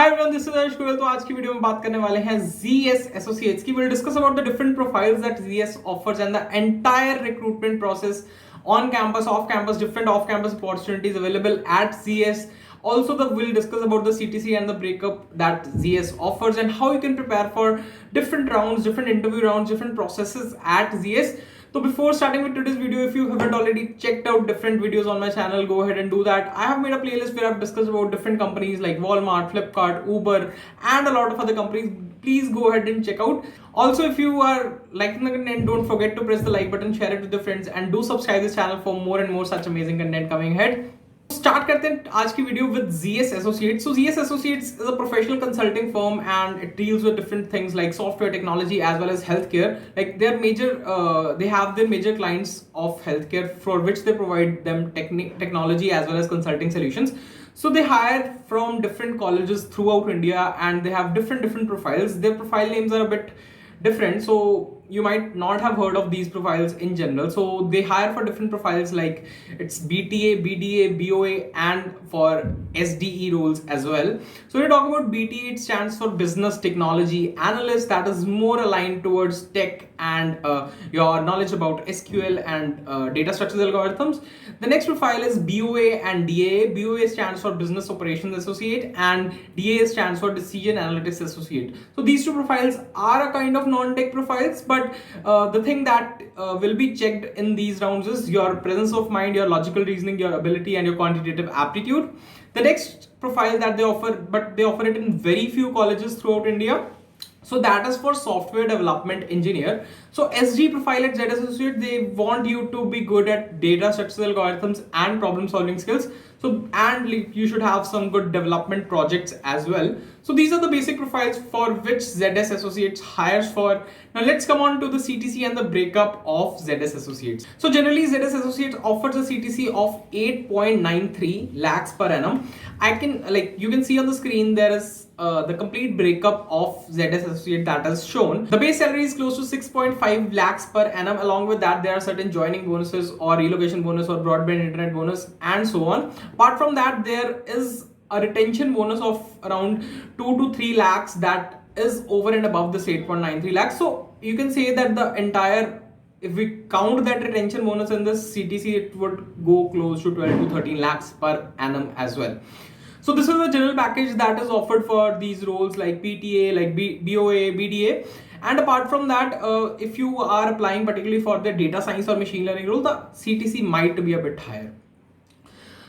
Hi everyone, this is Arsh Goyal. तो आज की वीडियो में बात करने वाले हैं ZS Associates की. We'll discuss about the different profiles that ZS offers and the entire recruitment process on campus, off campus, different off campus opportunities available at ZS. Also, we'll discuss about the CTC and the breakup that ZS offers and how you can prepare for different rounds, different interview rounds, different processes at ZS. So before starting with today's video, if you haven't already checked out different videos on my channel, go ahead and do that. I have made a playlist where I've discussed about different companies like Walmart, Flipkart, Uber, and a lot of other companies. Please go ahead and check out. Also, if you are liking the content, don't forget to press the like button, share it with your friends, and do subscribe this channel for more and more such amazing content coming ahead. Start करते हैं आज की video with ZS Associates. So ZS Associates is a professional consulting firm and it deals with different things like software technology as well as healthcare. Like they have their major clients of healthcare for which they provide them technology as well as consulting solutions. So they hire from different colleges throughout India and they have different profiles. Their profile names are a bit different, so you might not have heard of these profiles in general. So they hire for different profiles like it's BTA, BDA, BOA, and for SDE roles as well. So when we talk about BTA, it stands for Business Technology Analyst. That is more aligned towards tech and your knowledge about SQL and data structures algorithms. The next profile is BOA and DAA. BOA stands for Business Operations Associate and DAA stands for Decision Analytics Associate. So these two profiles are a kind of non-tech profiles, but the thing that will be checked in these rounds is your presence of mind, your logical reasoning, your ability, and your quantitative aptitude. The next profile that they offer, but they offer it in very few colleges throughout India. So that is for software development engineer. So SG profile at ZS Associate, they want you to be good at data structural algorithms and problem solving skills. So, and you should have some good development projects as well. So these are the basic profiles for which ZS Associates hires for. Now let's come on to the CTC and the breakup of ZS Associates. So generally ZS Associates offers a CTC of 8.93 lakhs per annum. You can see on the screen there is the complete breakup of ZS Associate that is shown. The base salary is close to 6.5 lakhs per annum. Along with that, there are certain joining bonuses or relocation bonus or broadband internet bonus and so on. Apart from that, there is a retention bonus of around 2 to 3 lakhs that is over and above this 8.93 lakhs. So you can say that the entire, if we count that retention bonus in this CTC, it would go close to 12 to 13 lakhs per annum as well. So this is the general package that is offered for these roles like PTA, like BOA, BDA. And apart from that, if you are applying particularly for the data science or machine learning role, the CTC might be a bit higher.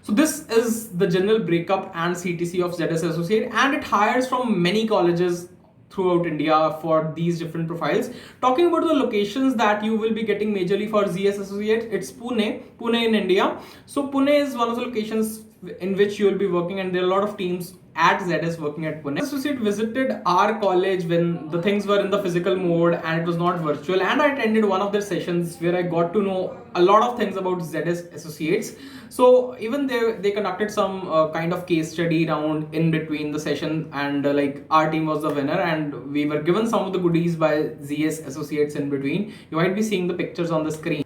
So this is the general breakup and CTC of ZS Associate, and it hires from many colleges throughout India for these different profiles. Talking about the locations that you will be getting majorly for ZS Associate, it's Pune in India. So Pune is one of the locations in which you will be working, and there are a lot of teams at ZS working at Pune. Associate visited our college when the things were in the physical mode and it was not virtual, and I attended one of their sessions where I got to know a lot of things about ZS Associates. So even they conducted some kind of case study round in between the session, and like our team was the winner and we were given some of the goodies by ZS Associates in between. You might be seeing the pictures on the screen.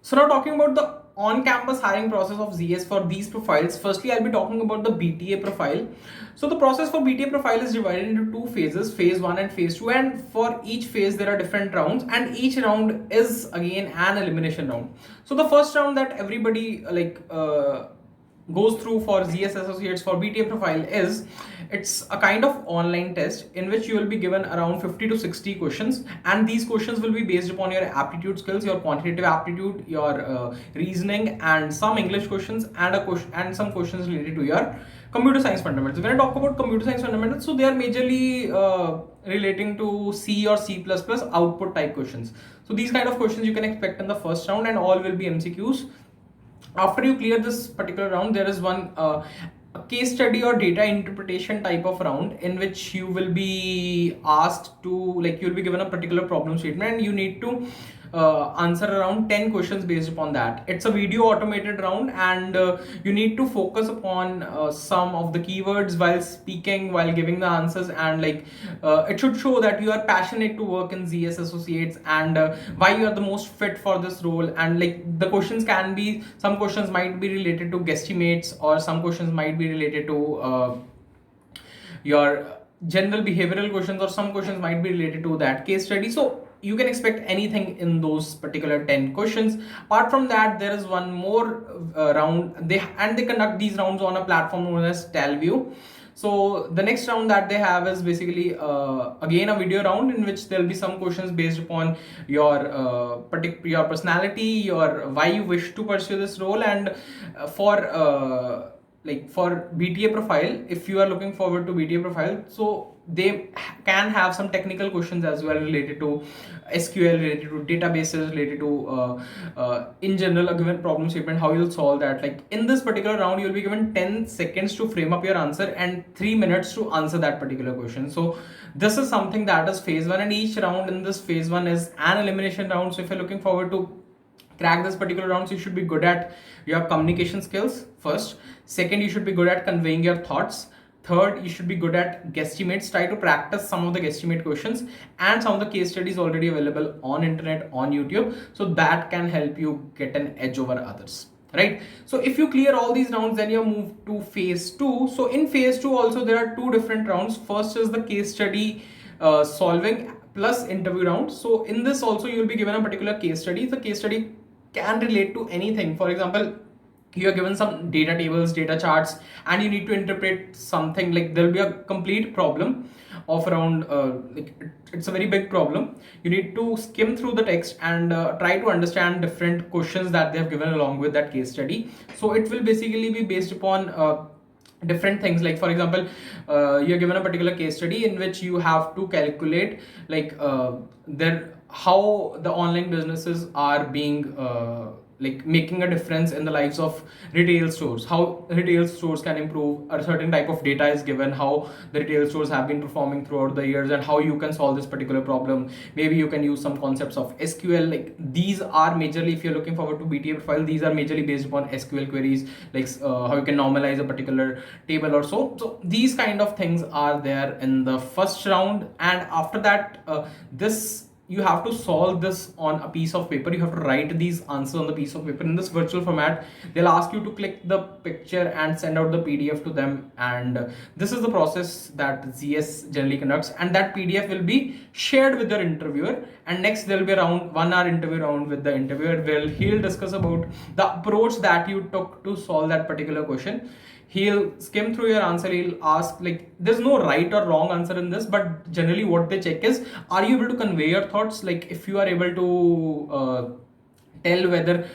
So now talking about the on-campus hiring process of ZS for these profiles. Firstly, I'll be talking about the BTA profile. So the process for BTA profile is divided into two phases, phase 1 and phase 2, and for each phase there are different rounds, and each round is again an elimination round. So the first round that everybody goes through for ZS Associates for BTA profile is, it's a kind of online test in which you will be given around 50 to 60 questions, and these questions will be based upon your aptitude skills, your quantitative aptitude, your reasoning, and some English questions, and some questions related to your computer science fundamentals. When I talk about computer science fundamentals, so they are majorly relating to C or C++ output type questions. So these kind of questions you can expect in the first round, and all will be MCQs. After you clear this particular round, there is one a case study or data interpretation type of round in which you will be asked to, you'll be given a particular problem statement and you need to answer around 10 questions based upon that. It's a video automated round, and you need to focus upon some of the keywords while speaking, while giving the answers, and it should show that you are passionate to work in ZS Associates and why you are the most fit for this role. And the questions can be, some questions might be related to guesstimates, or some questions might be related to your general behavioral questions, or some questions might be related to that case study. So you can expect anything in those particular 10 questions. Apart from that, there is one more round. They conduct these rounds on a platform known as talview. So the next round that they have is basically again a video round, in which there will be some questions based upon your your personality, your why you wish to pursue this role, and for BTA profile, if you are looking forward to BTA profile, so they can have some technical questions as well related to SQL, related to databases, related to in general a given problem statement, how you'll solve that. Like in this particular round, you'll be given 10 seconds to frame up your answer and 3 minutes to answer that particular question. So this is something that is phase 1, and each round in this phase 1 is an elimination round. So if you're looking forward to crack this particular round, so you should be good at your communication skills first. Second, you should be good at conveying your thoughts. Third, you should be good at guesstimates. Try to practice some of the guesstimate questions and some of the case studies already available on internet, on YouTube. So that can help you get an edge over others, right? So if you clear all these rounds, then you move to phase 2. So in phase 2 also, there are two different rounds. First is the case study solving plus interview round. So in this also, you will be given a particular case study. The case study can relate to anything. For example, you are given some data tables, data charts, and you need to interpret something. Like there will be a complete problem of around it's a very big problem. You need to skim through the text and try to understand different questions that they have given along with that case study. So it will basically be based upon different things. Like for example, you're given a particular case study in which you have to calculate like how the online businesses are being like making a difference in the lives of retail stores, how retail stores can improve. A certain type of data is given, how the retail stores have been performing throughout the years, and how you can solve this particular problem. Maybe you can use some concepts of SQL. Like these are majorly, if you're looking forward to BTA profile, these are majorly based upon SQL queries, like how you can normalize a particular table or so. So these kind of things are there in the first round. And after that, you have to solve this on a piece of paper. You have to write these answers on the piece of paper in this virtual format. They'll ask you to click the picture and send out the PDF to them. And this is the process that ZS generally conducts. And that PDF will be shared with your interviewer. And next there will be around 1 hour interview round with the interviewer, where he'll discuss about the approach that you took to solve that particular question. He'll skim through your answer. He'll ask, like, there's no right or wrong answer in this, but generally what they check is, are you able to convey your thoughts? Like if you are able to tell whether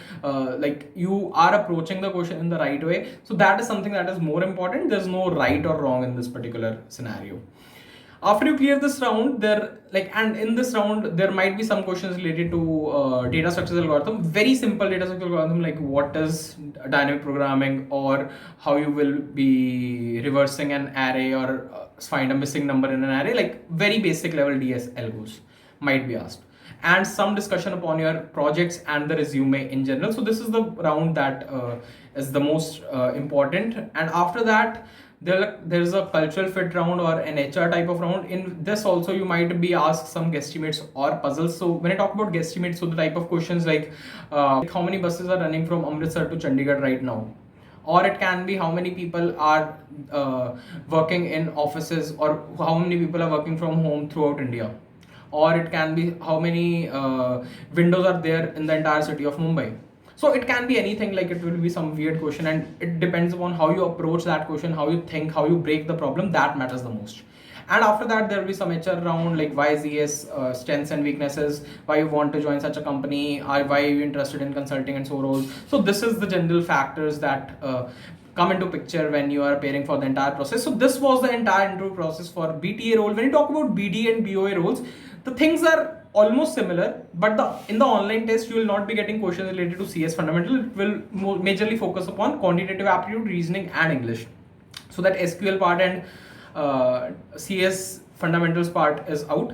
like you are approaching the question in the right way. So that is something that is more important. There's no right or wrong in this particular scenario. After you clear this round, and in this round there might be some questions related to data structures algorithm, very simple data structure algorithm, like what is dynamic programming, or how you will be reversing an array, or find a missing number in an array. Like very basic level DS algos might be asked, and some discussion upon your projects and the resume in general. So this is the round that is the most important. And after that, there's a cultural fit round, or an HR type of round. In this also, you might be asked some guesstimates or puzzles. So when I talk about guesstimates, so the type of questions like how many buses are running from Amritsar to Chandigarh right now, or it can be how many people are working in offices, or how many people are working from home throughout India, or it can be how many windows are there in the entire city of Mumbai. So it can be anything. Like it will be some weird question, and it depends upon how you approach that question, how you think, how you break the problem. That matters the most. And after that, there will be some HR round, like why ZS, strengths and weaknesses, why you want to join such a company, or why are you interested in consulting and so roles. So this is the general factors that come into picture when you are preparing for the entire process. So this was the entire interview process for BTA role. When you talk about BDA and BOA roles, the things are almost similar, but in the online test, you will not be getting questions related to CS fundamental. It will majorly focus upon quantitative aptitude, reasoning, and English. So that SQL part and CS fundamentals part is out.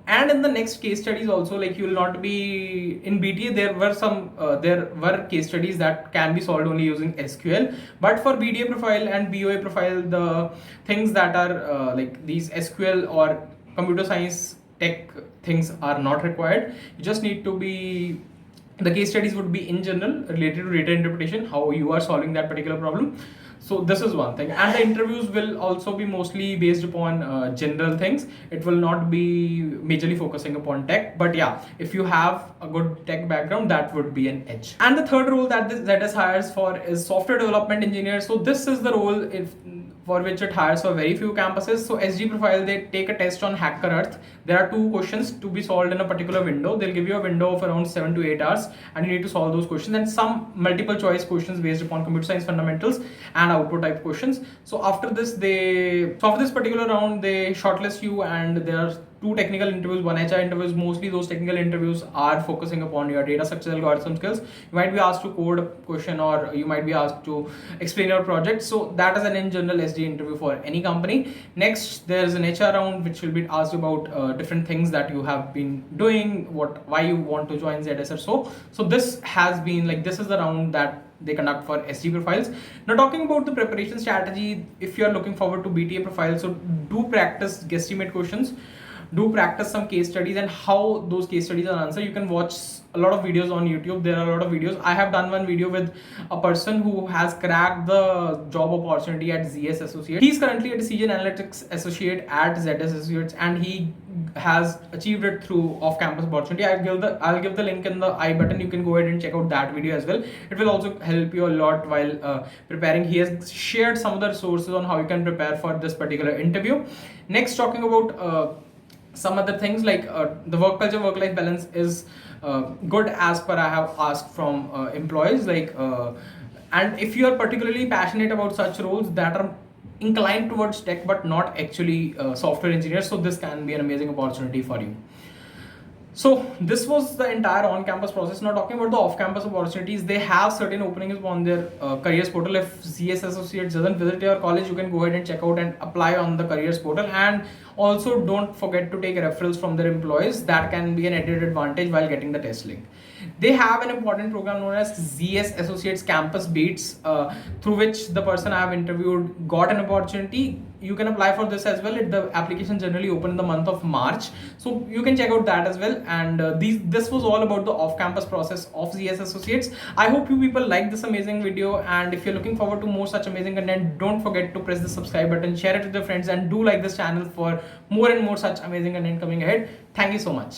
And in the next case studies also, like you will not be in BTA. There were case studies that can be solved only using SQL, but for BDA profile and BOA profile, the things that are like these SQL or computer science tech things are not required. You just need to be, the case studies would be in general related to data interpretation, how you are solving that particular problem. So this is one thing, and the interviews will also be mostly based upon general things. It will not be majorly focusing upon tech, but yeah, if you have a good tech background, that would be an edge. And the third role that this ZS hires for is software development engineer. So this is the role for which it hires for very few campuses. So SG profile, they take a test on Hacker Earth. There are 2 questions to be solved in a particular window. They'll give you a window of around 7 to 8 hours, and you need to solve those questions, and some multiple choice questions based upon computer science fundamentals and output type questions. So after this particular round, they shortlist you, and there are 2 technical interviews, 1 HR interviews. Mostly those technical interviews are focusing upon your data structure algorithm skills. You might be asked to code a question, or you might be asked to explain your project. So that is an in general SD interview for any company. Next, there is an HR round which will be asked about different things that you have been doing, why you want to join ZS or so. So this has been like, this is the round that they conduct for SD profiles. Now talking about the preparation strategy, if you are looking forward to BTA profiles, so do practice guesstimate questions. Do practice some case studies and how those case studies are answered. You can watch a lot of videos on YouTube. There are a lot of videos. I have done one video with a person who has cracked the job opportunity at ZS Associates. He's currently a decision analytics associate at ZS Associates, and he has achieved it through off-campus opportunity. I'll give the link in the I button. You can go ahead and check out that video as well. It will also help you a lot while preparing. He has shared some of the resources on how you can prepare for this particular interview. Next, talking about some other things like the work culture, work-life balance is good as per I have asked from employees. And if you are particularly passionate about such roles that are inclined towards tech but not actually software engineers, so this can be an amazing opportunity for you. So this was the entire on-campus process. Now talking about the off-campus opportunities, they have certain openings on their careers portal. If ZS Associates doesn't visit your college, you can go ahead and check out and apply on the careers portal. And also don't forget to take referrals from their employees. That can be an added advantage while getting the test link. They have an important program known as ZS Associates Campus Beats, through which the person I have interviewed got an opportunity. You can apply for this as well. The application generally open in the month of March, so you can check out that as well. And this was all about the off-campus process of ZS Associates. I hope you people like this amazing video, and if you're looking forward to more such amazing content, don't forget to press the subscribe button, share it with your friends, and do like this channel for more and more such amazing content coming ahead. Thank you so much.